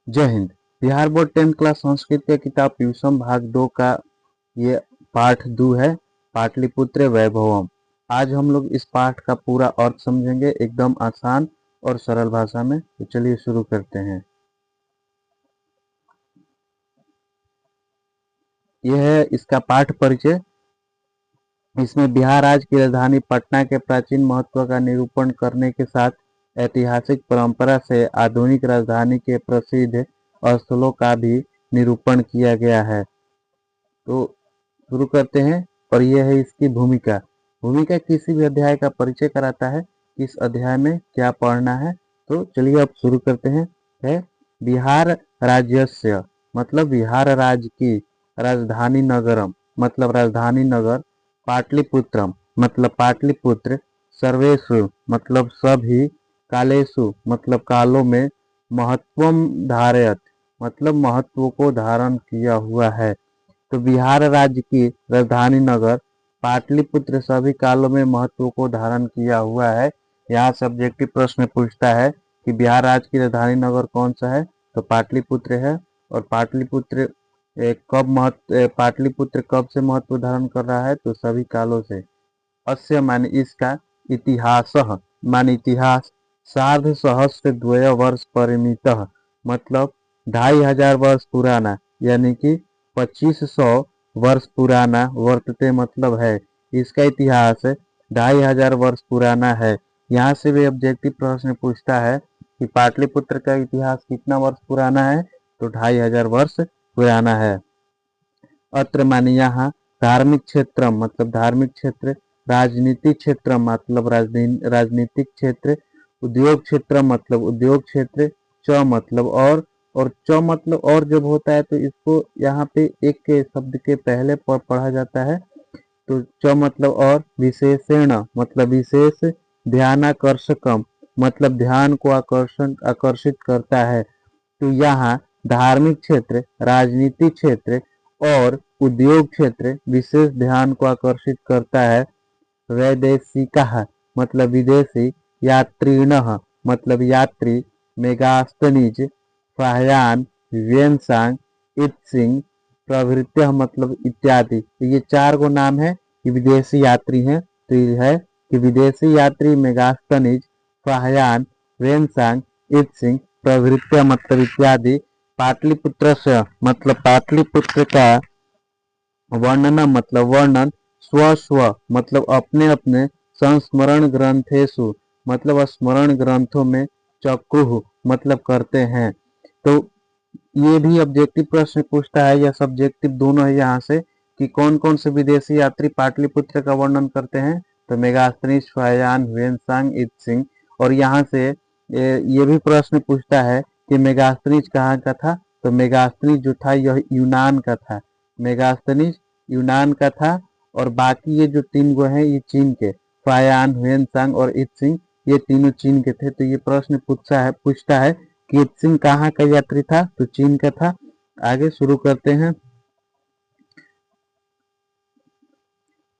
जय Hind. Bihar board 10th class Sanskrit के किताब ट्यूशन भाग 2 का ये पाठ 2 है, पाटलिपुत्र वैभवम। आज हम लोग इस पाठ का पूरा अर्थ समझेंगे एकदम आसान और सरल भाषा में। तो चलिए शुरू करते हैं। यह है इसका पाठ परिचय। इसमें बिहार राज्य की राजधानी पटना के प्राचीन महत्व का निरूपण करने के साथ ऐतिहासिक परंपरा से आधुनिक राजधानी के प्रसिद्ध स्थलों का भी निरूपण किया गया है। तो शुरू करते हैं। और यह है इसकी भूमिका। भूमिका किसी भी अध्याय का परिचय कराता है, इस अध्याय में क्या पढ़ना है। तो चलिए अब शुरू करते हैं। है बिहार राज्यस्य मतलब बिहार राज्य की, राजधानी नगरम मतलब राजधानी नगर, पाटलिपुत्रम मतलब पाटलिपुत्र, सर्वेषु मतलब सभी, कालेषु मतलब कालों में, महत्वम धारयत मतलब महत्व को धारण किया हुआ है। तो बिहार राज्य की राजधानी नगर पाटलिपुत्र सभी कालों में महत्व को धारण किया हुआ है। यहाँ से ऑब्जेक्टिव प्रश्न पूछता है कि बिहार राज्य की राजधानी नगर कौन सा है, तो पाटलिपुत्र है। और पाटलिपुत्र पाटलिपुत्र कब से महत्व धारण कर रहा है, तो सभी कालों से। अस्य माने इसका, इतिहास माने इतिहास, सार्ध सहस्र द्वय वर्ष परिमितः मतलब 2500 वर्ष पुराना, यानी कि 2500 वर्ष पुराना, वर्तते मतलब है। इसका इतिहास 2500 वर्ष पुराना है। यहाँ से भी ऑब्जेक्टिव प्रश्न पूछता है कि पाटलिपुत्र का इतिहास कितना वर्ष पुराना है, तो 2500 वर्ष पुराना है। अत्र माने यहाँ, धार्मिक क्षेत्र मतलब धार्मिक क्षेत्र, राजनीतिक क्षेत्र मतलब राजनीतिक क्षेत्र, उद्योग क्षेत्र मतलब उद्योग क्षेत्र, च मतलब और च मतलब और जब होता है तो इसको यहाँ पे एक के शब्द के पहले पर पढ़ा जाता है। तो च मतलब और, विशेषण मतलब विशेष, ध्यानाकर्षकम मतलब ध्यान को आकर्षित करता है। तो यहाँ धार्मिक क्षेत्र, राजनीतिक क्षेत्र और उद्योग क्षेत्र विशेष ध्यान को आकर्षित करता है। वैदेशिकः मतलब विदेशी, यात्रिणः मतलब यात्री, मेगास्तनीज, फाह्यान, व्यंसांग, इत्सिंग प्रभृत्य मतलब इत्यादि। तो ये 4 गो नाम है कि विदेशी यात्री हैं। तो ये है कि विदेशी यात्री मेगास्तनीज, फाह्यान, व्यंसांग, इत्सिंग प्रभृत्य मतलब इत्यादि। पाटलिपुत्र से मतलब पाटलिपुत्र का वर्णन मतलब वर्णन, स्व स्व मतलब अपने अपने, संस्मरण ग्रंथेषु मतलब स्मरण ग्रंथों में, चक्रुः मतलब करते हैं। तो ये भी ऑब्जेक्टिव प्रश्न पूछता है या सब्जेक्टिव, दोनों है यहाँ से, कि कौन कौन से विदेशी यात्री पाटलिपुत्र का वर्णन करते हैं, तो मेगास्तनीज, फाह्यान, ह्वेनसांग, इत्सिंग। और यहाँ से ये भी प्रश्न पूछता है कि मेगास्तनीज कहाँ का था, तो मेगास्तनीज जो था यह यूनान का था। मेगास्तनीज यूनान का था। और बाकी ये जो 3 गो हैं ये चीन के, फाह्यान, ह्वेनसांग और इत्सिंग, ये तीनों चीन के थे। तो ये प्रश्न पूछता है कि इत्सिंग कहाँ का यात्री था, तो चीन का था। आगे शुरू करते हैं।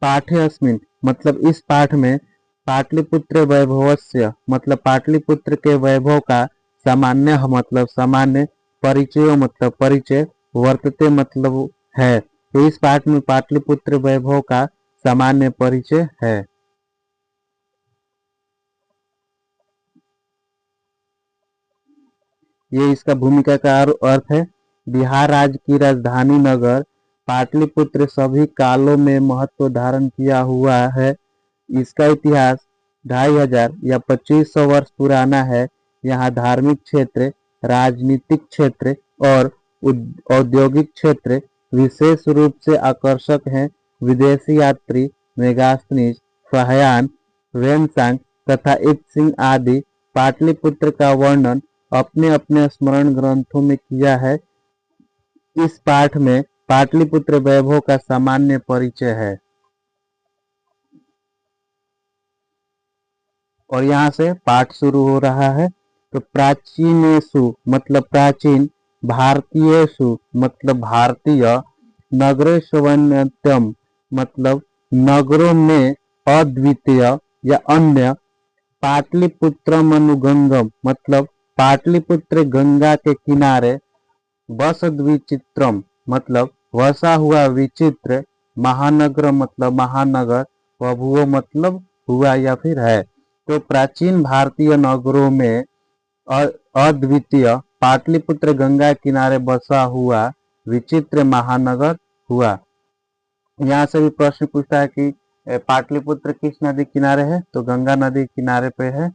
पाठे अस्मिन् मतलब इस पाठ में, पाटलिपुत्र वैभवस्य मतलब पाटलिपुत्र के वैभव का, सामान्य मतलब सामान्य, परिचय मतलब परिचय, वर्तते मतलब है। तो इस पाठ में पाटलिपुत्र वैभव का सामान्य परिचय है। ये इसका भूमिका का अर्थ है। बिहार राज्य की राजधानी नगर पाटलिपुत्र सभी कालों में महत्व धारण किया हुआ है। इसका इतिहास 2500 या 2500 वर्ष पुराना है। यहाँ धार्मिक क्षेत्र, राजनीतिक क्षेत्र और औद्योगिक क्षेत्र विशेष रूप से आकर्षक हैं। विदेशी यात्री मेगास्थनीज, फाह्यान, वेनसांग तथा इत्सिंग आदि पाटलिपुत्र का वर्णन अपने अपने स्मरण ग्रंथों में किया है। इस पाठ में पाटलिपुत्र वैभव का सामान्य परिचय है। और यहाँ से पाठ शुरू हो रहा है। तो प्राचीनेषु मतलब प्राचीन, भारतीयेषु मतलब भारतीय, नगरेष्वन्यतम मतलब नगरों में अद्वितीय या अन्य, पाटलिपुत्रम अनुगंगम मतलब पाटलिपुत्र गंगा के किनारे बस द्विचित्रम मतलब वसा हुआ विचित्र, महानगर मतलब महानगर, बभुओ मतलब हुआ या फिर है। तो प्राचीन भारतीय नगरों में अद्वितीय पाटलिपुत्र गंगा किनारे बसा हुआ विचित्र महानगर हुआ। यहाँ से भी प्रश्न पूछता है कि पाटलिपुत्र किस नदी किनारे है, तो गंगा नदी किनारे पे है।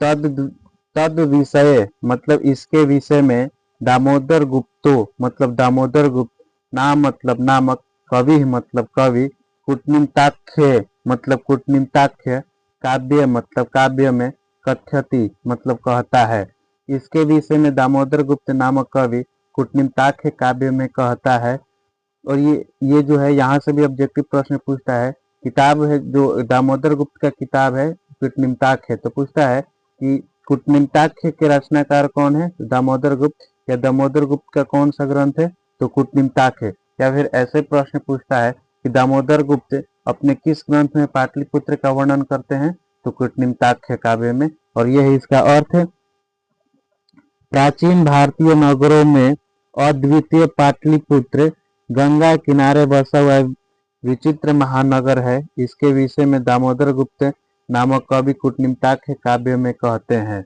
तद तद विषय मतलब इसके विषय में दामोदर गुप्तो मतलब दामोदर गुप्त, नाम मतलब नामक, कवि मतलब कवि, कूटनिम्ताख्य मतलब कूटनिम्ताख्य, काव्य मतलब काव्य में, कथ्यति मतलब कहता है। इसके विषय में दामोदर गुप्त नामक कवि कूटनिम्ताख्य काव्य में कहता है। और ये जो है यहाँ से भी ऑब्जेक्टिव प्रश्न पूछता है। किताब है जो दामोदर गुप्त का किताब है कूटनिम्ताख्य, तो पूछता है कि कूटनिम्ताख्य के रचनाकार कौन है, दामोदर गुप्त, या दामोदर गुप्त का कौन सा ग्रंथ है, तो कूटनिम्ताख्य। या फिर ऐसे प्रश्न पूछता है कि दामोदर गुप्त अपने किस ग्रंथ में पाटलिपुत्र का वर्णन करते हैं, तो कूटनिम्ताख्य काव्य में। और यह इसका अर्थ है। प्राचीन भारतीय नगरों में अद्वितीय पाटलिपुत्र गंगा किनारे बसा हुआ विचित्र महानगर है। इसके विषय में दामोदर गुप्त नामक कवि कूटनिम्ताख्य काव्य में कहते हैं।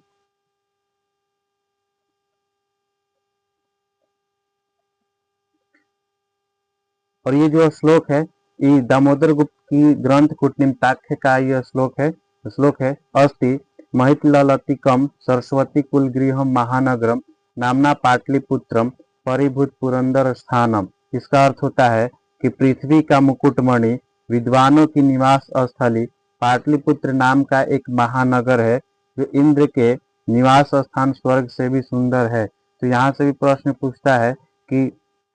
और ये जो श्लोक है, ये दामोदर गुप्त की ग्रंथ कूटनिम्ताख्य का यह श्लोक है अस्ति महितललतिकम सरस्वती कुलगृहम महानगरम नामना पाटलिपुत्रम परिभूत पुरंदर स्थानम। इसका अर्थ होता है कि पृथ्वी का मुकुटमणि, विद्वानों की निवास स्थली पाटलिपुत्र नाम का एक महानगर है, जो इंद्र के निवास स्थान स्वर्ग से भी सुंदर है। तो यहाँ से भी प्रश्न पूछता है कि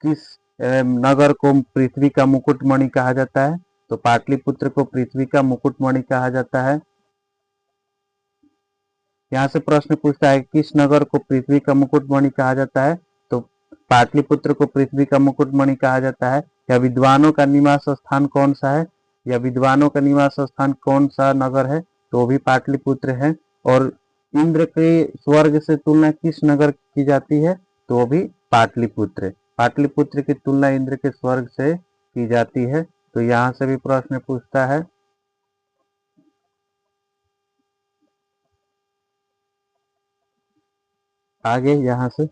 किस नगर को पृथ्वी का मुकुटमणि कहा जाता है, तो पाटलिपुत्र को पृथ्वी का मुकुटमणि कहा जाता है। यहाँ से प्रश्न पूछता है किस नगर को पृथ्वी का मुकुटमणि कहा जाता है, तो पाटलिपुत्र को पृथ्वी का मुकुटमणि कहा जाता है। या विद्वानों का निवास स्थान कौन सा है, या विद्वानों का निवास स्थान कौन सा नगर है, तो वो भी पाटलिपुत्र है। और इंद्र के स्वर्ग से तुलना किस नगर की जाती है, तो वो भी पाटलिपुत्र। पाटलिपुत्र की तुलना इंद्र के स्वर्ग से की जाती है। तो यहाँ से भी प्रश्न पूछता है। आगे यहाँ से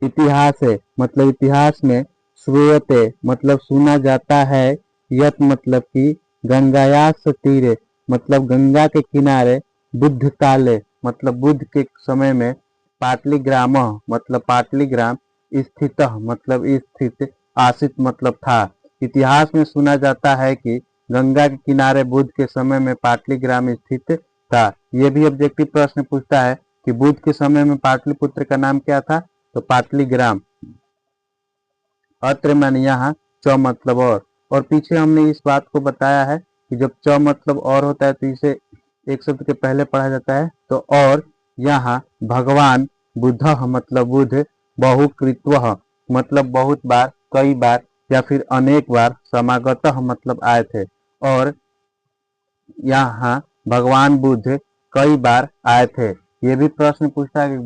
इतिहास है मतलब इतिहास में श्रूयते मतलब सुना जाता है, यत मतलब कि गंगायास तीरे मतलब गंगा के किनारे, बुद्ध काले मतलब बुद्ध के समय में, पाटलिग्राम मतलब पाटलिग्राम, स्थित मतलब स्थित, आसित मतलब था। इतिहास में सुना जाता है कि गंगा के किनारे बुद्ध के समय में पाटलिग्राम स्थित था। यह भी ऑब्जेक्टिव प्रश्न पूछता है कि बुद्ध के समय में पाटलिपुत्र का नाम क्या था, तो पाटलिग्राम। अत्र माने यहाँ, च मतलब और पीछे हमने इस बात को बताया है कि जब च मतलब और होता है तो इसे एक शब्द के पहले पढ़ा जाता है। तो और यहाँ भगवान बुद्ध मतलब बुद्ध, बहुकृत्व मतलब बहुत बार, कई बार या फिर अनेक बार, समागत मतलब आए थे। और यहाँ भगवान बुद्ध कई बार आए थे। ये भी प्रश्न पूछता है कि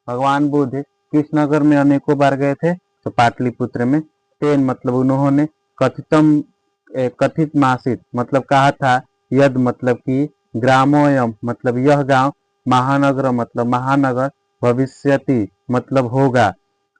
भगवान बुद्ध किस नगर में अनेकों बार गए थे, तो पाटलिपुत्र में। तेन मतलब उन्होंने, कथितम कथित मासित मतलब कहा था, यद मतलब कि, ग्रामोयम मतलब यह गांव, महानगर मतलब महानगर, भविष्यति मतलब होगा।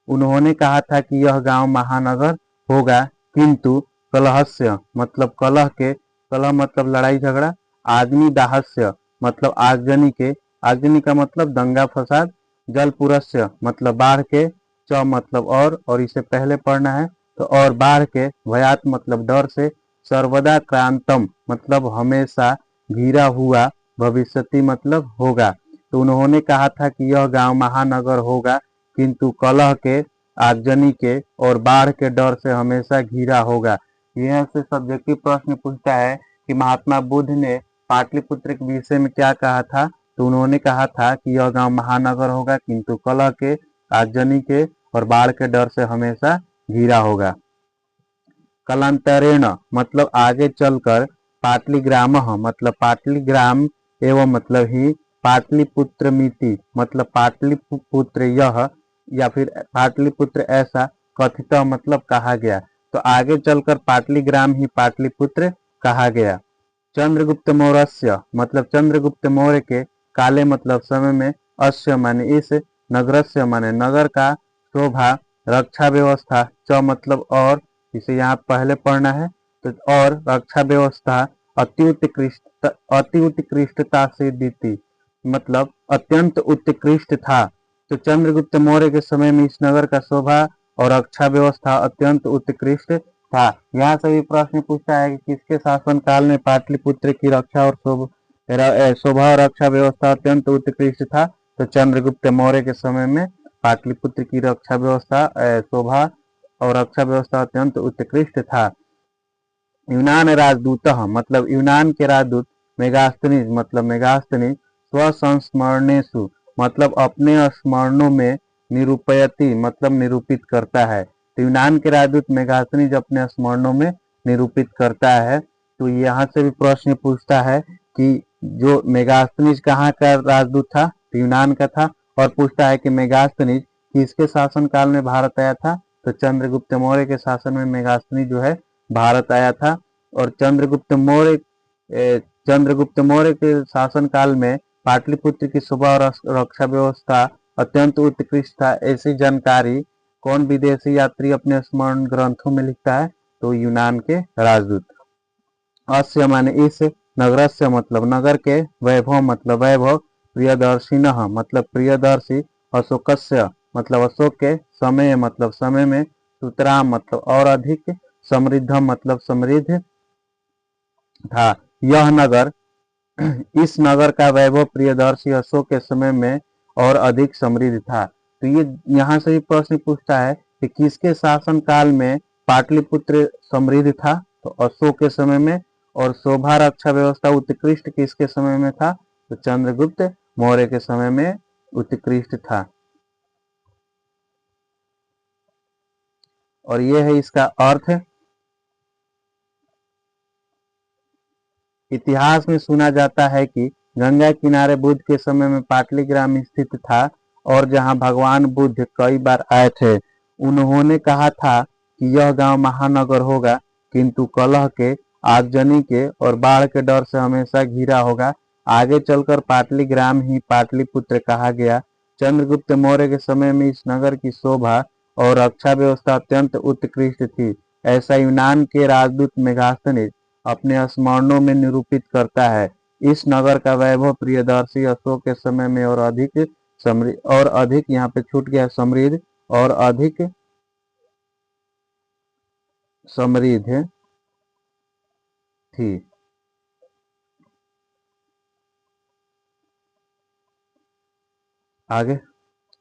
उन्होंने कहा था कि यह गांव महानगर होगा, किंतु कलहस्य मतलब कलह के, कलह मतलब लड़ाई झगड़ा, आग्नि दाहस्य मतलब आगजनी के, आगजनी का मतलब दंगा फसाद, जल पुरस्य मतलब बाढ़ के, च मतलब और इसे पहले पढ़ना है तो, और बाढ़ के, भयात मतलब डर से, सर्वदा क्रांतम मतलब हमेशा घिरा हुआ, भविष्यति मतलब होगा। तो उन्होंने कहा था कि यह गांव महानगर होगा, किंतु कलह के, आगजनी के और बाढ़ के डर से हमेशा घिरा होगा। यह से सब्जेक्टिव प्रश्न पूछता है कि महात्मा बुद्ध ने पाटलिपुत्र के विषय में क्या कहा था, तो उन्होंने कहा था कि यह गांव महानगर होगा, किंतु कलह के, आगजनी के और बाढ़ के डर से हमेशा घिरा होगा। कालांतरेण मतलब आगे चलकर, पाटलिग्राम मतलब पाटलिग्राम एवं मतलब ही पाटलिपुत्र मिति मतलब पाटलिपुत्र यह या फिर पाटलिपुत्र ऐसा कथित मतलब कहा गया। तो आगे चलकर पाटलिग्राम ही पाटलिपुत्र कहा गया। चंद्रगुप्त मौर्य मतलब चंद्रगुप्त मौर्य के काले मतलब समय में अस्य माने इस नगरस्य माने नगर का शोभा रक्षा व्यवस्था च मतलब और इसे यहाँ पहले पढ़ना है तो और रक्षा व्यवस्था अति उत्कृष्टता से दी मतलब अत्यंत उत्कृष्ट था। तो चंद्रगुप्त मौर्य के समय में इस नगर का शोभा और रक्षा व्यवस्था अत्यंत उत्कृष्ट था। यहाँ से भी प्रश्न पूछता है कि किसके शासन काल में पाटलिपुत्र की रक्षा और शोभा और रक्षा व्यवस्था अत्यंत उत्कृष्ट था। तो चंद्रगुप्त मौर्य के समय में पाटलिपुत्र की रक्षा व्यवस्था शोभा और रक्षा व्यवस्था अत्यंत उत्कृष्ट था। यूनान राजदूत मतलब यूनान के राजदूत मेगास्थनीज मतलब मेगास्थनीज स्वसंस्मरणेषु मतलब अपने स्मरणों में निरूपयति मतलब निरूपित करता है। तो यूनान के राजदूत मेगास्थनीज अपने स्मरणों में निरूपित करता है। तो यहाँ से भी प्रश्न पूछता है कि जो मेगास्थनीज कहाँ का राजदूत था, तो यूनान का था, और पूछता है कि मेगास्थनीज किसके शासन काल में भारत आया था। तो चंद्रगुप्त मौर्य के शासन में मेगास्थनीज जो है भारत आया था। और चंद्रगुप्त मौर्य के शासन काल में पाटलिपुत्र की शोभा और रक्षा व्यवस्था अत्यंत उत्कृष्ट था। ऐसी जानकारी कौन विदेशी यात्री अपने स्मरण ग्रंथों में लिखता है, तो यूनान के राजदूत। अस्य माने इस नगरस्य मतलब नगर के वैभव मतलब वैभव प्रियदर्शिन मतलब प्रियदर्शी अशोकस्य मतलब अशोक के समय मतलब समय में सुतराम मतलब और अधिक समृद्ध मतलब समृद्ध था। यह नगर इस नगर का वैभव प्रियदर्शी अशोक के समय में और अधिक समृद्ध था। तो ये यहाँ से भी प्रश्न पूछता है कि किसके शासन काल में पाटलिपुत्र समृद्ध था, तो अशोक के समय में, और शोभा रक्षा व्यवस्था उत्कृष्ट किसके समय में था, तो चंद्रगुप्त मौर्य के समय में उत्कृष्ट था। और ये है इसका अर्थ। इतिहास में सुना जाता है कि गंगा किनारे बुद्ध के समय में पाटलिग्राम स्थित था और जहां भगवान बुद्ध कई बार आए थे। उन्होंने कहा था कि यह गांव महानगर होगा, किंतु कलह के, आगजनी के और बाढ़ के डर से हमेशा घिरा होगा। आगे चलकर पाटलिग्राम ही पाटलिपुत्र कहा गया। चंद्रगुप्त मौर्य के समय में इस नगर की शोभा और रक्षा व्यवस्था अत्यंत उत्कृष्ट थी। ऐसा यूनान के राजदूत मेगास्थनीज अपने स्मरणों में निरूपित करता है। इस नगर का वैभव प्रियदर्शी अशोक के समय में और अधिक यहाँ पे छूट गया समृद्ध और अधिक समृद्ध थी। आगे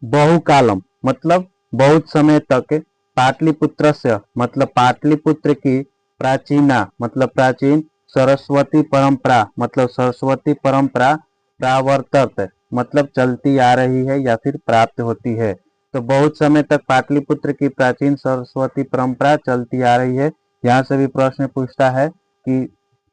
बहुकालम मतलब बहुत समय तक पाटलिपुत्र से मतलब पाटलिपुत्र की प्राचीना मतलब प्राचीन सरस्वती परंपरा मतलब सरस्वती परंपरा प्रावर्तत मतलब चलती आ रही है या फिर प्राप्त होती है। तो बहुत समय तक पाटलिपुत्र की प्राचीन सरस्वती परंपरा चलती आ रही है। यहाँ से भी प्रश्न पूछता है कि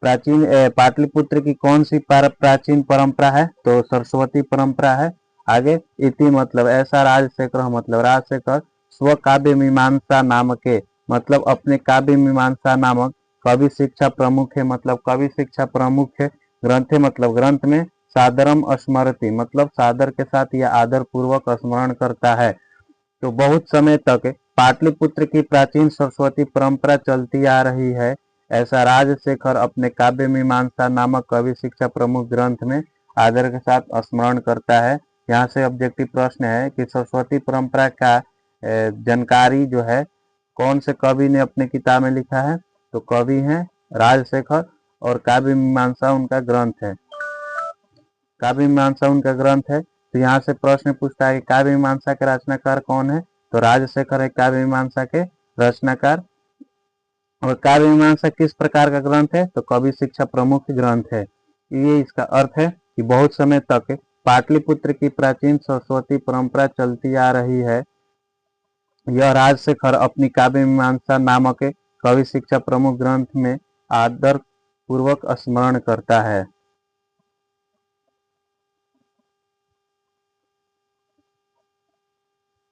प्राचीन पाटलिपुत्र की कौन सी प्राचीन परंपरा है, तो सरस्वती परंपरा है। आगे इति मतलब ऐसा राजशेखर मतलब राजशेखर स्व काव्य मीमांसा नामक मतलब अपने काव्य मीमांसा नामक कवि शिक्षा प्रमुख है मतलब कवि शिक्षा प्रमुख है ग्रंथे मतलब ग्रंथ में सादरम स्मरति मतलब सादर के साथ या आदर पूर्वक स्मरण करता है। तो बहुत समय तक पाटलिपुत्र की प्राचीन सरस्वती परंपरा चलती आ रही है, ऐसा राजशेखर अपने काव्य मीमांसा नामक कवि शिक्षा प्रमुख ग्रंथ में आदर के साथ स्मरण करता है। यहाँ से ऑब्जेक्टिव प्रश्न है कि सरस्वती परंपरा का जानकारी जो है कौन से कवि ने अपने किताब में लिखा है, तो कवि हैं राजशेखर और काव्य मीमांसा उनका ग्रंथ है। काव्य मीमांसा उनका ग्रंथ है। तो यहाँ से प्रश्न पूछता है कि काव्य मीमांसा के रचनाकार कौन है, तो राजशेखर है काव्य मीमांसा के रचनाकार। और काव्य मीमांसा किस प्रकार का ग्रंथ है, तो कवि शिक्षा प्रमुख ग्रंथ है। ये इसका अर्थ है कि बहुत समय तक पाटलिपुत्र की प्राचीन सरस्वती परंपरा चलती आ रही है। यह राजशेखर अपनी काव्य मीमांसा नामक कवि शिक्षा प्रमुख ग्रंथ में आदर पूर्वक स्मरण करता है।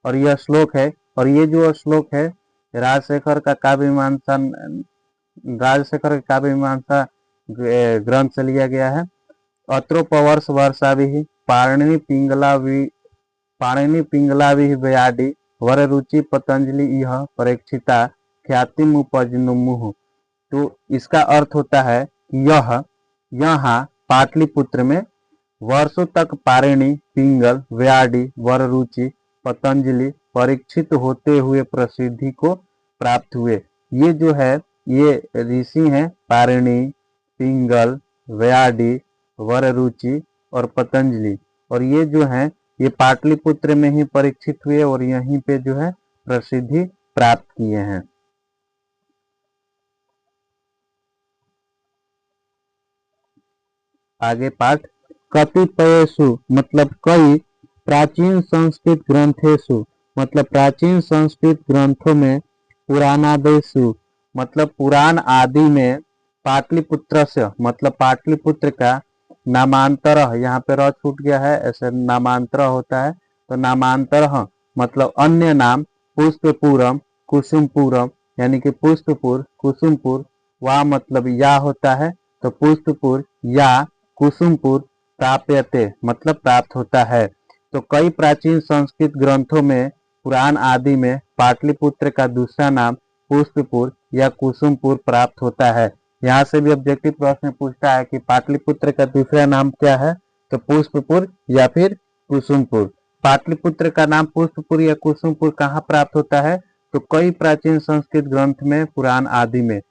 और यह श्लोक है, और ये जो श्लोक है राजशेखर का काव्य मीमांसा, राजशेखर का काव्य मीमांसा ग्रंथ से लिया गया है। अत्रोपवर्ष वर्षाभिः पाणिनि पिंगलाभिः व्याधि वर रुचि पतंजलि इह परीक्षिता ख्यातिमुपजनुमुः। तो इसका अर्थ होता है कि यह यहाँ पाटलिपुत्र में वर्षों तक पाणिनि, पिंगल, व्याधि, वररुचि, पतंजलि परीक्षित होते हुए प्रसिद्धि को प्राप्त हुए। ये जो है ये ऋषि हैं पाणिनि, पिंगल, व्याधि, वररुचि और पतंजलि, और ये जो हैं ये पाटलिपुत्र में ही परीक्षित हुए और यहीं पे जो है प्रसिद्धि प्राप्त किए हैं। आगे पाठ, कतिपयेषु मतलब कई, प्राचीन संस्कृत ग्रंथेषु मतलब प्राचीन संस्कृत ग्रंथों में, पुराणादेषु मतलब पुराण आदि में, पाटलिपुत्र से मतलब पाटलिपुत्र का नामांतर, यहाँ पे र छूट गया है, ऐसे नामांतर होता है तो नामांतर मतलब अन्य नाम, पुष्पपुरम, कुसुमपुरम यानी कि पुष्पपुर, कुसुमपुर, वा मतलब या होता है तो पुष्पपुर या कुसुमपुर प्राप्यते मतलब प्राप्त होता है। तो कई प्राचीन संस्कृत ग्रंथों में, पुराण आदि में पाटलिपुत्र का दूसरा नाम पुष्पपुर या कुसुमपुर प्राप्त होता है। यहाँ से भी ऑब्जेक्टिव प्रश्न पूछता है कि पाटलिपुत्र का दूसरा नाम क्या है, तो पुष्पपुर या फिर कुसुमपुर। पाटलिपुत्र का नाम पुष्पपुर या कुसुमपुर कहाँ प्राप्त होता है, तो कई प्राचीन संस्कृत ग्रंथ में, पुराण आदि में।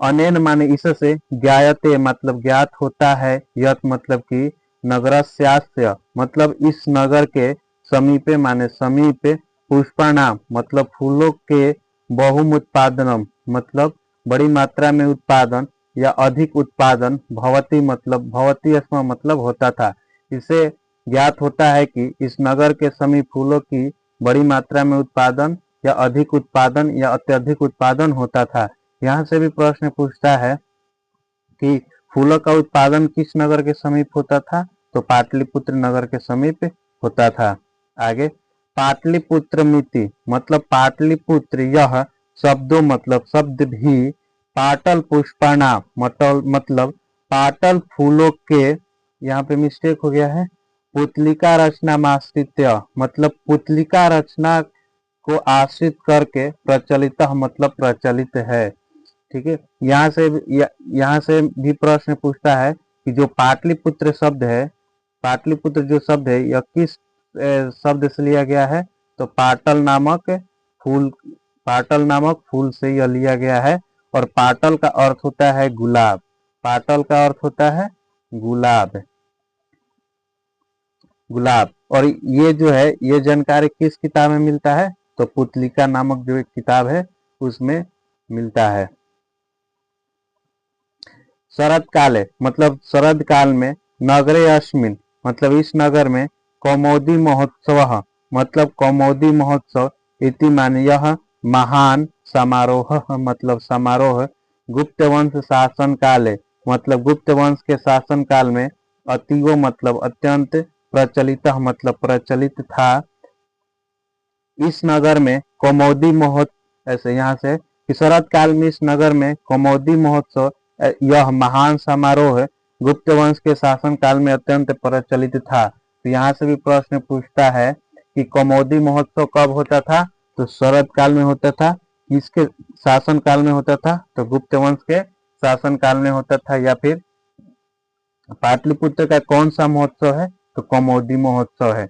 अनेन माने इससे, ज्ञायते मतलब ज्ञात होता है, यत मतलब कि, नगरस्यास्य मतलब इस नगर के, समीपे माने समीप, पुष्पाणाम मतलब फूलों के, बहुमुत्पादनम मतलब बड़ी मात्रा में उत्पादन या अधिक उत्पादन, भवती मतलब भवती अस्म मतलब होता था। इसे ज्ञात होता है कि इस नगर के समीप फूलों की बड़ी मात्रा में उत्पादन या अधिक उत्पादन या अत्यधिक उत्पादन होता था। यहाँ से भी प्रश्न पूछता है कि फूलों का उत्पादन किस नगर के समीप होता था, तो पाटलिपुत्र नगर के समीप होता था। आगे, पाटलिपुत्र मिति मतलब पाटलिपुत्र, यह शब्दों मतलब शब्द भी, पाटल पुष्पाणा मतलब पाटल फूलों के, यहाँ पे मिस्टेक हो गया है, पुतलिका रचना माश्रित्य मतलब पुतलिका रचना को आश्रित करके, प्रचलित मतलब प्रचलित है। ठीक है, यहाँ से भी प्रश्न पूछता है कि जो पाटलिपुत्र शब्द है, पाटलिपुत्र जो शब्द है यह किस शब्द से लिया गया है, तो फूल पाटल नामक फूल से यह लिया गया है। और पाटल का अर्थ होता है गुलाब, पाटल का अर्थ होता है गुलाब, गुलाब। और ये जो है ये जानकारी किस किताब में मिलता है, तो पुतलिका नामक जो एक किताब है उसमें मिलता है। शरद काले मतलब शरद काल में, नगरे अस्मिन मतलब इस नगर में, कौमोदी महोत्सव मतलब कौमोदी महोत्सव, इति माने यह महान समारोह मतलब समारोह, गुप्त वंश शासन काले मतलब गुप्त वंश के शासन काल में, अतीव मतलब अत्यंत, प्रचलित मतलब प्रचलित था। इस नगर में कौमोदी महोत्सव, ऐसे यहाँ से कि शरद काल में इस नगर में कौमोदी महोत्सव, यह महान समारोह गुप्त वंश के शासन काल में अत्यंत प्रचलित था। तो यहाँ से भी प्रश्न पूछता है कि कौमोदी महोत्सव कब होता था, तो शरद काल में होता था। किसके शासन काल में होता था, तो गुप्त वंश के शासन काल में होता था। या फिर पाटलिपुत्र का कौन सा महोत्सव है, तो कौमोदी महोत्सव है।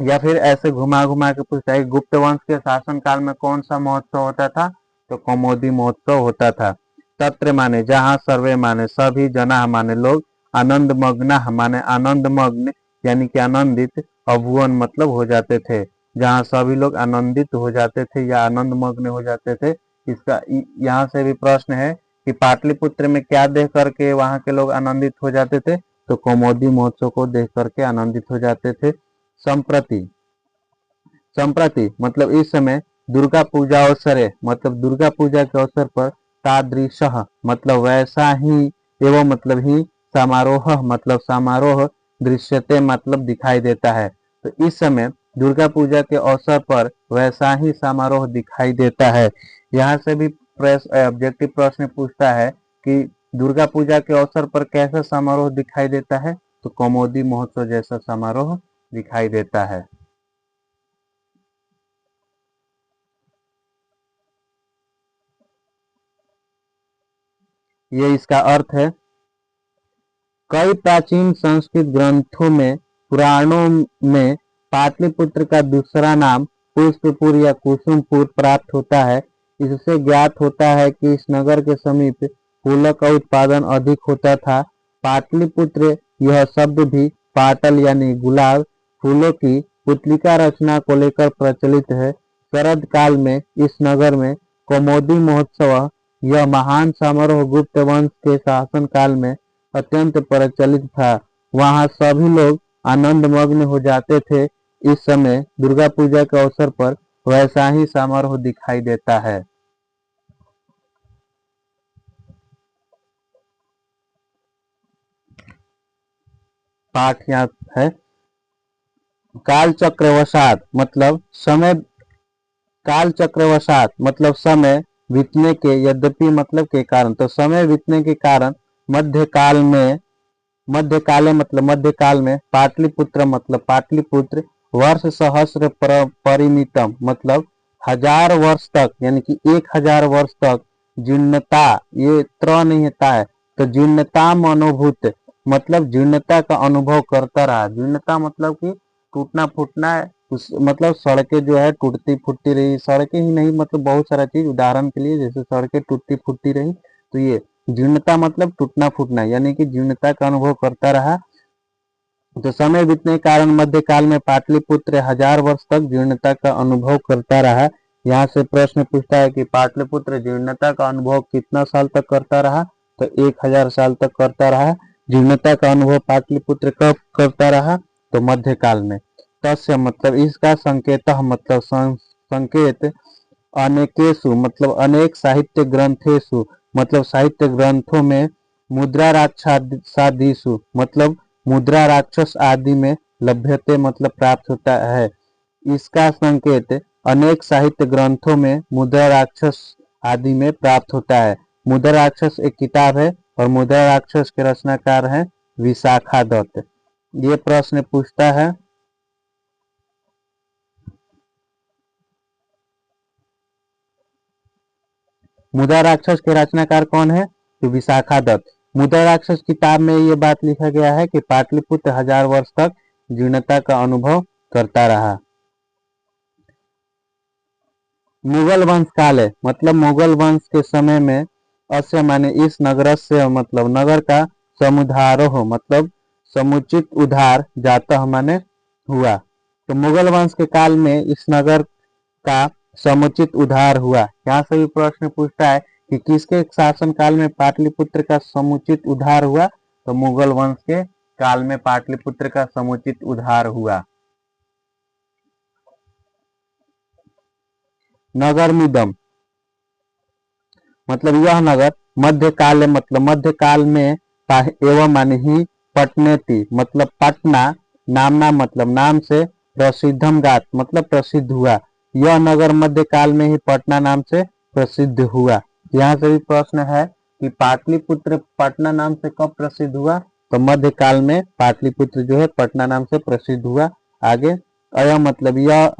या फिर ऐसे घुमा घुमा के पूछता है गुप्त वंश के शासन काल में कौन सा महोत्सव होता था, तो कौमोदी महोत्सव होता था। तत्र माने जहाँ, सर्वे माने सभी, जना माने लोग, आनंद मग्न माने आनंद मग्न यानी कि आनंदित, अभुवन मतलब हो जाते थे। जहाँ सभी लोग आनंदित हो जाते थे या आनंद मग्न हो जाते थे। इसका यहाँ से भी प्रश्न है कि पाटलिपुत्र में क्या देख करके वहाँ के लोग आनंदित हो जाते थे, तो कौमोदी महोत्सव को देख करके आनंदित हो जाते थे। संप्रति, संप्रति मतलब इस समय, दुर्गा पूजा अवसरे मतलब दुर्गा पूजा के अवसर पर, तादृशः मतलब वैसा ही, एवं मतलब ही, समारोह मतलब समारोह, दृश्यते मतलब दिखाई देता है। तो इस समय दुर्गा पूजा के अवसर पर वैसा ही समारोह दिखाई देता है। यहाँ से भी ऑब्जेक्टिव प्रश्न पूछता है कि दुर्गा पूजा के अवसर पर कैसा समारोह दिखाई देता है, तो कौमुदी महोत्सव जैसा समारोह दिखाई देता है। ये इसका अर्थ है। कई प्राचीन संस्कृत ग्रंथों में, पुराणों में पाटलिपुत्र का दूसरा नाम पुष्पपुर या कुसुमपुर प्राप्त होता है। इससे ज्ञात होता है कि इस नगर के समीप फूलों का उत्पादन अधिक होता था। पाटलिपुत्र यह शब्द भी पाटल यानी गुलाब फूलों की पुतलिका रचना को लेकर प्रचलित है। शरद काल में इस नगर में कौमुदी महोत्सव, यह महान समारोह गुप्त वंश के शासन काल में अत्यंत प्रचलित था। वहां सभी लोग आनंद मग्न हो जाते थे। इस समय दुर्गा पूजा के अवसर पर वैसा ही समारोह दिखाई देता है। पाठ यहाँ है। काल चक्रवशात मतलब समय, काल चक्रवशात मतलब समय बीतने के, यद्यपि मतलब के कारण, तो समय बीतने के कारण मध्यकाल में, मध्यकाले मतलब मध्यकाल में, पाटलिपुत्र मतलब पाटलिपुत्र, वर्ष सहस्र परिमितम मतलब 1000 वर्ष तक, यानी कि 1000 वर्ष तक, जीर्णता, ये त्र नहीं होता है, तो जीर्णता अनुभूत मतलब जीर्णता का अनुभव करता रहा। जीर्णता मतलब कि टूटना फूटना है, उस मतलब सड़कें जो है टूटती फूटती रही, सड़कें ही नहीं मतलब बहुत सारा चीज, उदाहरण के लिए जैसे सड़कें टूटती फूटती रही, तो ये जीर्णता मतलब टूटना फूटना, यानी कि जीर्णता का अनुभव करता रहा। तो समय बीतने के कारण मध्यकाल में पाटलिपुत्र 1000 वर्ष तक जीर्णता का अनुभव करता रहा। यहाँ से प्रश्न पूछता है कि पाटलिपुत्र जीर्णता का अनुभव कितना साल तक करता रहा, तो 1000 साल तक करता रहा। जीर्णता का अनुभव पाटलिपुत्र कब करता रहा, तो मध्यकाल में। तस्य मतलब इसका, संकेत मतलब संकेत, अनेकेषु मतलब अनेक, साहित्य ग्रंथेषु मतलब साहित्य ग्रंथों में, मुद्रा राक्षसादिषु मतलब मुद्रा राक्षस आदि में, लभ्यते मतलब प्राप्त होता है। इसका संकेत अनेक साहित्य ग्रंथों में मुद्रा राक्षस आदि में प्राप्त होता है। मुद्रा राक्षस एक किताब है और मुद्रा राक्षस के रचनाकार हैं विशाखा दत्त। ये प्रश्न पूछता है। मुद्रा राक्षस के रचनाकार कौन है, तो विशाखा दत्त। मुद्रा राक्षस किताब में ये बात लिखा गया है कि पाटलिपुत्र 1000 वर्ष तक जीर्णता का अनुभव करता रहा। मुगल वंश काल है मतलब मुगल वंश के समय में, अस्य माने इस नगर से मतलब नगर का, समुदारोह मतलब समुचित उद्धार, जाता माने हुआ। तो मुगल वंश के काल में इस नगर का समुचित उद्धार हुआ। यहाँ से भी प्रश्न पूछता है कि किसके शासन काल में पाटलिपुत्र का समुचित उद्धार हुआ, तो मुगल वंश के काल में पाटलिपुत्र का समुचित उद्धार हुआ। नगरमिदम मतलब यह नगर, मध्यकाल मतलब मध्यकाल में, एवं माने ही, पटनेति मतलब पटना, नामना मतलब नाम से, प्रसिद्धम गात मतलब प्रसिद्ध हुआ। यह नगर मध्यकाल में ही पटना नाम से प्रसिद्ध हुआ। यहाँ से भी प्रश्न है कि पाटलिपुत्र पटना नाम से कब प्रसिद्ध हुआ, तो मध्यकाल में पाटलिपुत्र जो है पटना नाम से प्रसिद्ध हुआ। आगे अय मतलब यह,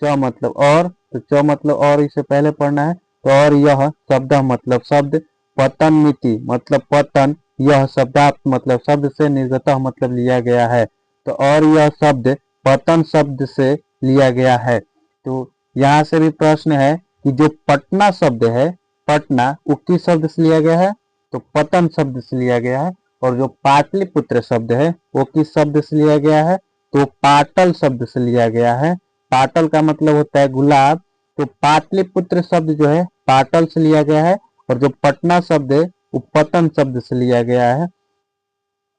च मतलब और, तो च मतलब और इसे पहले पढ़ना है। तो और यह शब्द मतलब शब्द, पतन मिति मतलब पतन, यह शब्दार्थ मतलब शब्द से, निर्गत मतलब लिया गया है। तो और यह शब्द पतन शब्द से लिया गया है। तो यहाँ से भी प्रश्न है कि जो पटना शब्द है, पटना वो किस शब्द से लिया गया है, तो पतन शब्द से लिया गया है। और जो पाटलिपुत्र शब्द है वो किस शब्द से लिया गया है, तो पाटल शब्द से लिया गया है। पाटल का मतलब होता है गुलाब। तो पाटलिपुत्र शब्द जो है पाटल से लिया गया है, और जो पटना शब्द है वो पतन शब्द से लिया गया है।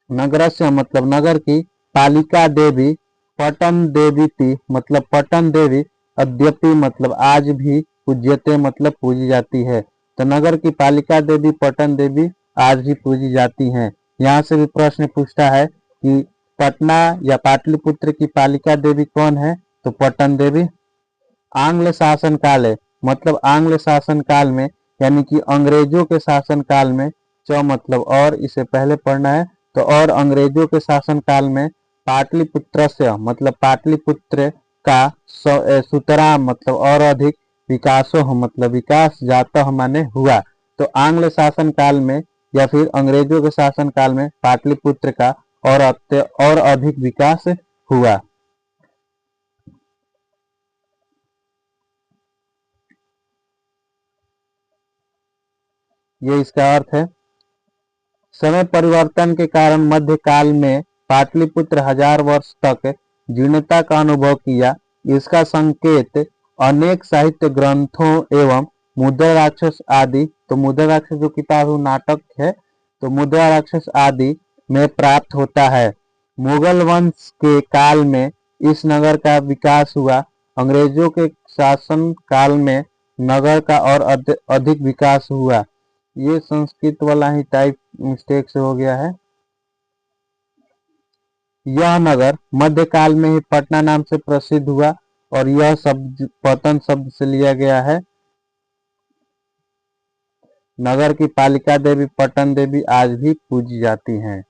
नगरस्य मतलब नगर की, पालिका देवी, पटन देवी थी मतलब पटन देवी, अद्यपि मतलब आज भी, पूज्यते मतलब पूजी जाती है। तो नगर की पालिका देवी पटन देवी आज भी पूजी जाती हैं। यहाँ से भी प्रश्न पूछता है कि पटना या पाटलिपुत्र की पालिका देवी कौन है, तो पटन देवी। आंग्ल शासन काल है, मतलब आंग्ल शासन काल में यानी कि अंग्रेजों के शासन काल में, च मतलब और, इसे पहले पढ़ना है। तो और अंग्रेजों के शासन काल में पाटलिपुत्र से मतलब पाटलिपुत्र का सुतरा मतलब और अधिक विकासो मतलब विकास जाता माने हुआ। तो आंग्ल शासन काल में या फिर अंग्रेजों के शासन काल में पाटलिपुत्र का और अधिक विकास हुआ। ये इसका अर्थ है। समय परिवर्तन के कारण मध्यकाल में पाटलिपुत्र 1000 वर्ष तक जीर्णता का अनुभव किया। इसका संकेत अनेक साहित्य ग्रंथों एवं मुद्रा राक्षस आदि, तो मुद्रा राक्षस जो किताब नाटक है, तो मुद्रा राक्षस आदि में प्राप्त होता है। मुगल वंश के काल में इस नगर का विकास हुआ। अंग्रेजों के शासन काल में नगर का और अधिक विकास हुआ। ये संस्कृत वाला ही टाइप मिस्टेक से हो गया है। यह नगर मध्यकाल में ही पटना नाम से प्रसिद्ध हुआ और यह शब्द पतन शब्द से लिया गया है। नगर की पालिका देवी पटन देवी आज भी पूजी जाती हैं।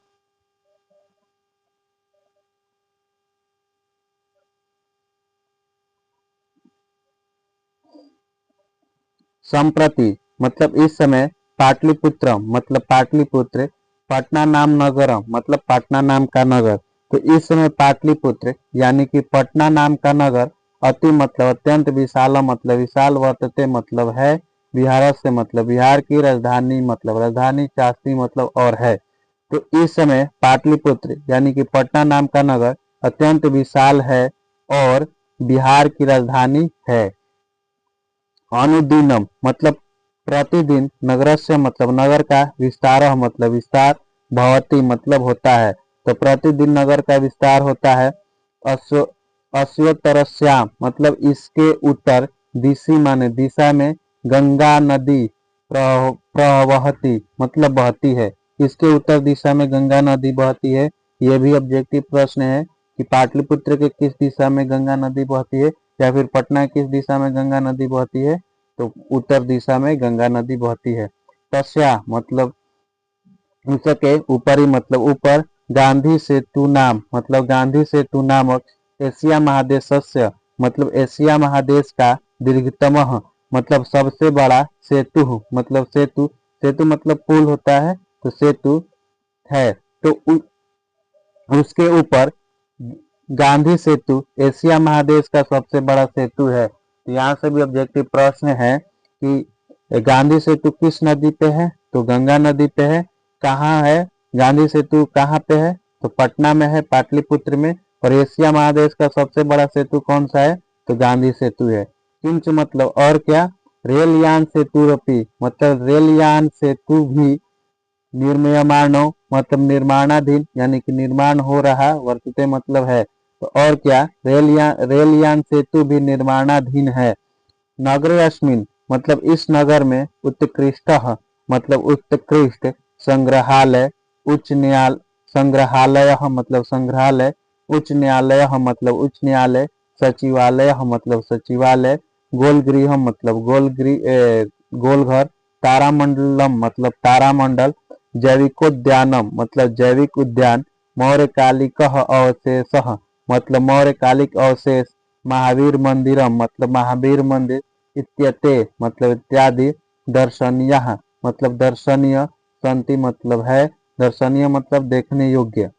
संप्रति मतलब इस समय, पाटलिपुत्र मतलब पाटलिपुत्र, पटना नाम नगर मतलब पटना नाम का नगर। तो इस समय पाटलिपुत्र यानी कि पटना नाम का नगर अति मतलब अत्यंत विशाल मतलब विशाल वर्तते मतलब है। बिहार से मतलब बिहार की राजधानी मतलब राजधानी चास्ती मतलब और है। तो इस समय पाटलिपुत्र यानी कि पटना नाम का नगर अत्यंत विशाल है और बिहार की राजधानी है। अनुदिनम मतलब प्रतिदिन, नगरस्य मतलब नगर का, विस्तार मतलब विस्तार, भवती मतलब होता है। तो प्रतिदिन नगर का विस्तार होता है। अश्वतरस्याम मतलब इसके उत्तर, दिशि माने दिशा में, गंगा नदी प्रवहती मतलब बहती है। इसके उत्तर दिशा में गंगा नदी बहती है। यह भी ऑब्जेक्टिव प्रश्न है कि पाटलिपुत्र के किस दिशा में गंगा नदी बहती है या फिर पटना किस दिशा में गंगा नदी बहती है, तो उत्तर दिशा में गंगा नदी बहती है। तस्या मतलब उसके ऊपरी मतलब ऊपर, गांधी सेतु नाम मतलब गांधी सेतु नामक एशिया महादेशस्य मतलब एशिया महादेश का दीर्घतम मतलब सबसे बड़ा सेतु मतलब सेतु, सेतु मतलब पुल होता है, तो सेतु है। तो उसके ऊपर गांधी सेतु एशिया महादेश का सबसे बड़ा सेतु है। तो यहाँ से भी ऑब्जेक्टिव प्रश्न है कि गांधी सेतु किस नदी पे है, तो गंगा नदी पे है। कहाँ है गांधी सेतु, कहाँ पे है, तो पटना में है, पाटलिपुत्र में। और एशिया महादेश का सबसे बड़ा सेतु कौन सा है, तो गांधी सेतु है। किंच मतलब और क्या, रेल यान सेतु रपी मतलब रेल यान सेतु भी निर्मीयमानो मतलब निर्माणाधीन यानी कि निर्माण हो रहा, वर्तते मतलब है। तो और क्या, रेल यान सेतु भी निर्माणाधीन है। नगरे अस्मिन मतलब इस नगर में, उत्कृष्ट मतलब उत्कृष्ट, संग्रहालय उच्च न्यायालय, संग्रहालय मतलब संग्रहालय, उच्च न्यायालय मतलब उच्च न्यायालय, सचिवालय मतलब सचिवालय, गोलगृह मतलब गोलघर, तारामंडलम मतलब तारामंडल, जैविकोद्यानम मतलब जैविक उद्यान, मौर्यकालिक अवशेष मतलब मौर्यकालिक अवशेष, महावीर मंदिरम मतलब महावीर मंदिर, इत्यते मतलब इत्यादि, दर्शनीय मतलब दर्शनीय, संति मतलब है, दर्शनीय मतलब देखने योग्य।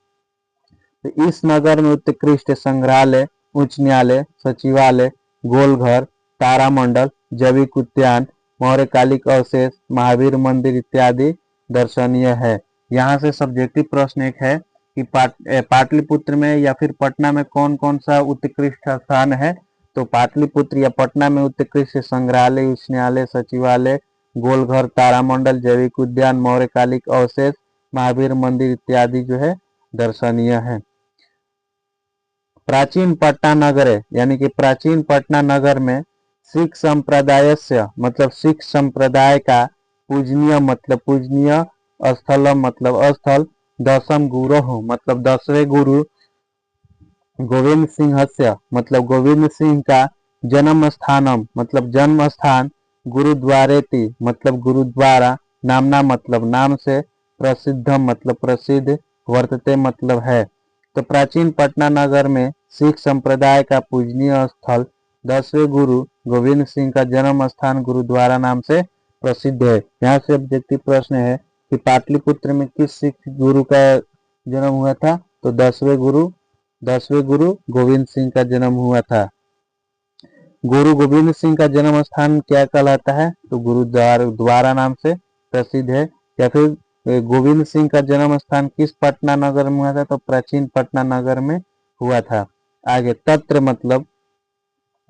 तो इस नगर में उत्कृष्ट संग्रहालय, उच्च न्यायालय, सचिवालय, गोलघर, तारामंडल, जैविक उद्यान, मौर्यकालिक अवशेष, महावीर मंदिर इत्यादि दर्शनीय है। यहाँ से सब्जेक्टिव प्रश्न एक है कि पाटलिपुत्र में या फिर पटना में कौन कौन सा उत्कृष्ट स्थान है, तो पाटलिपुत्र या पटना में उत्कृष्ट संग्रहालय, उच्च न्यायालय, सचिवालय, गोलघर, तारामंडल, जैविक उद्यान, मौर्यकालिक अवशेष, महावीर मंदिर इत्यादि जो है दर्शनीय है। प्राचीन पटना नगर यानी कि प्राचीन पटना नगर में सिख संप्रदाय से मतलब सिख संप्रदाय का पूजनीय मतलब पूजनीय, स्थलम मतलब स्थल, दशम गुरोः मतलब 10वें गुरु, गोविंद सिंहस्य मतलब गोविंद सिंह का, जन्म स्थानम मतलब जन्म स्थान, गुरुद्वारेति मतलब गुरुद्वारा, नामना मतलब नाम से, प्रसिद्धम मतलब प्रसिद्ध, वर्तते मतलब है। तो प्राचीन पटना नगर में सिख संप्रदाय का पूजनीय स्थल 10वें गुरु गोविंद सिंह का जन्म स्थान गुरुद्वारा नाम से प्रसिद्ध है। यहाँ से ऑब्जेक्टिव प्रश्न है कि पाटलिपुत्र में किस सिख गुरु का जन्म हुआ था, तो 10वें गुरु गोविंद सिंह का जन्म हुआ था। गुरु गोविंद सिंह का जन्म स्थान क्या कहलाता है, तो गुरुद्वारा नाम से प्रसिद्ध है। या फिर गोविंद सिंह का जन्म स्थान किस पटना नगर में हुआ था, तो प्राचीन पटना नगर में हुआ था। आगे तत्र मतलब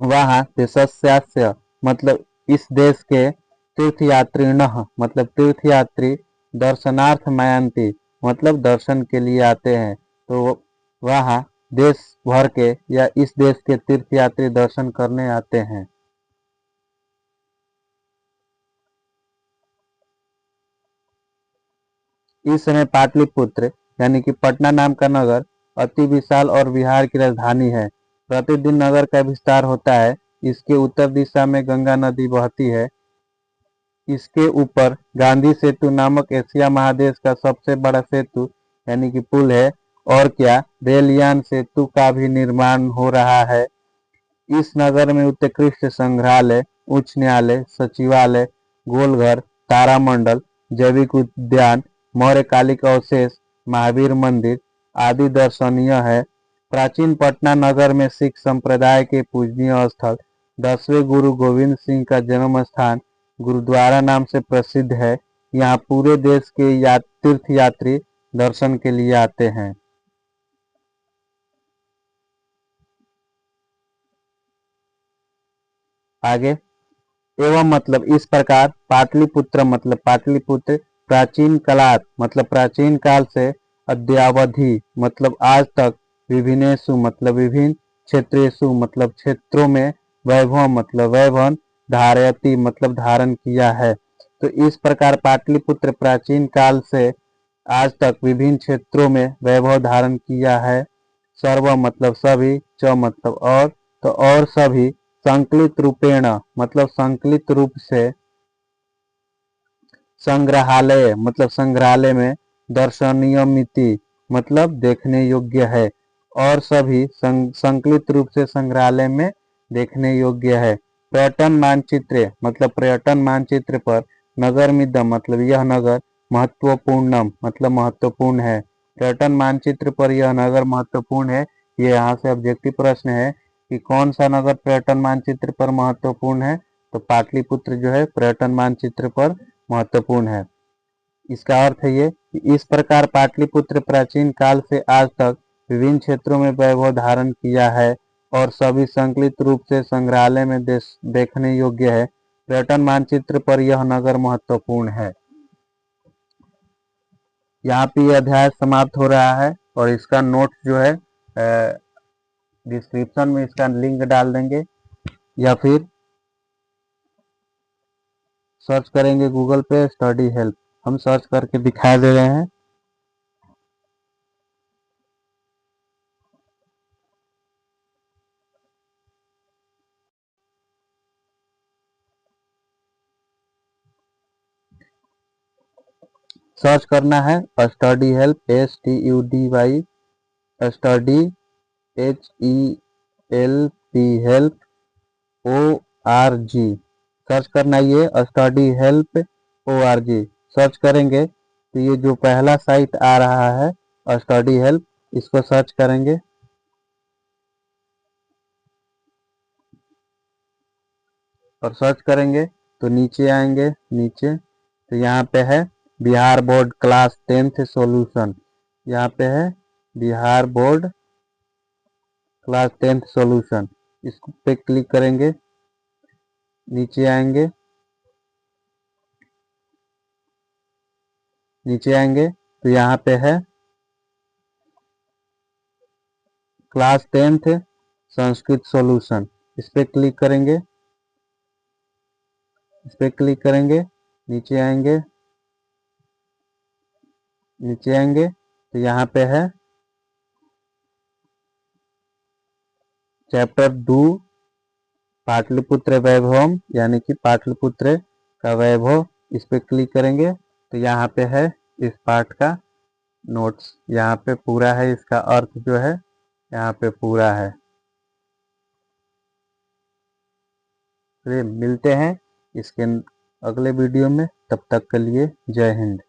वहाँ, देशस्यास्य मतलब इस देश के, तीर्थयात्रिणः मतलब तीर्थयात्री, दर्शनार्थ मयांति मतलब दर्शन के लिए आते हैं। तो वहाँ देश भर के या इस देश के तीर्थयात्री दर्शन करने आते हैं। इस समय पाटलिपुत्र यानी कि पटना नाम का नगर अति विशाल और बिहार की राजधानी है। प्रतिदिन नगर का विस्तार होता है। इसके उत्तर दिशा में गंगा नदी बहती है। इसके ऊपर गांधी सेतु नामक एशिया महादेश का सबसे बड़ा सेतु यानी कि पुल है। और क्या, रेलयान सेतु का भी निर्माण हो रहा है। इस नगर में उत्कृष्ट संग्रहालय, उच्च न्यायालय, सचिवालय, गोलघर, तारामंडल, जैविक उद्यान, मौर्यकालिक अवशेष, महावीर मंदिर आदि दर्शनीय है। प्राचीन पटना नगर में सिख संप्रदाय के पूजनीय स्थल 10वें गुरु गोविंद सिंह का जन्म स्थान गुरुद्वारा नाम से प्रसिद्ध है। यहाँ पूरे देश के तीर्थयात्री दर्शन के लिए आते हैं। आगे, एवं मतलब इस प्रकार, पाटलिपुत्र मतलब पाटलिपुत्र, प्राचीन कालात मतलब प्राचीन काल से, अद्यावधि मतलब आज तक, विभिन्नेषु मतलब विभिन्न, क्षेत्रेषु मतलब क्षेत्रों में, वैभव मतलब वैभव, धारयति मतलब धारण किया है। तो इस प्रकार पाटलिपुत्र प्राचीन काल से आज तक विभिन्न क्षेत्रों में वैभव धारण किया है। सर्व मतलब सभी, च मतलब और, तो और सभी, संकलित रूपेण मतलब संकलित रूप से, संग्रहालय मतलब संग्रहालय में, दर्शनीय मिति मतलब देखने योग्य है। और सभी संकलित रूप से संग्रहालय में देखने योग्य है। पर्यटन मानचित्र मतलब पर्यटन मानचित्र पर, नगर मिदम मतलब यह नगर, महत्वपूर्णम मतलब महत्वपूर्ण है। पर्यटन मानचित्र पर यह नगर महत्वपूर्ण है। ये यहाँ से ऑब्जेक्टिव प्रश्न है कि कौन सा नगर पर्यटन मानचित्र पर महत्वपूर्ण है, तो पाटलिपुत्र जो है पर्यटन मानचित्र पर महत्वपूर्ण है। इसका अर्थ है ये कि इस प्रकार पाटलिपुत्र प्राचीन काल से आज तक विभिन्न क्षेत्रों में वैभव धारण किया है और सभी संकलित रूप से संग्रहालय में देखने योग्य है। पर्यटन मानचित्र पर यह नगर महत्वपूर्ण है। यहाँ पे यह अध्याय समाप्त हो रहा है और इसका नोट जो है डिस्क्रिप्शन में इसका लिंक डाल देंगे या फिर सर्च करेंगे गूगल पे स्टडी हेल्प, हम सर्च करके दिखा दे रहे हैं। सर्च करना है study help, STUDY study HELP help ORG, search करना है ये स्टडी हेल्प ORG। सर्च करेंगे तो ये जो पहला साइट आ रहा है स्टडी हेल्प, इसको सर्च करेंगे और सर्च करेंगे तो नीचे आएंगे। नीचे तो यहाँ पे है Bihar board class 10th solution, यहाँ पे है Bihar board class 10th solution, इस पे क्लिक करेंगे। नीचे आएंगे, नीचे आएंगे तो यहाँ पे है क्लास 10th संस्कृत सॉल्यूशन, इस पे क्लिक करेंगे। इस पे क्लिक करेंगे नीचे आएंगे, तो यहाँ पे है चैप्टर 2 पाटलिपुत्र वैभवम, यानी कि पाटलिपुत्र का वैभव। इस पे क्लिक करेंगे तो यहाँ पे है इस पाठ का नोट्स, यहाँ पे पूरा है, इसका अर्थ जो है यहाँ पे पूरा है। चलिए मिलते हैं इसके अगले वीडियो में, तब तक के लिए जय हिंद।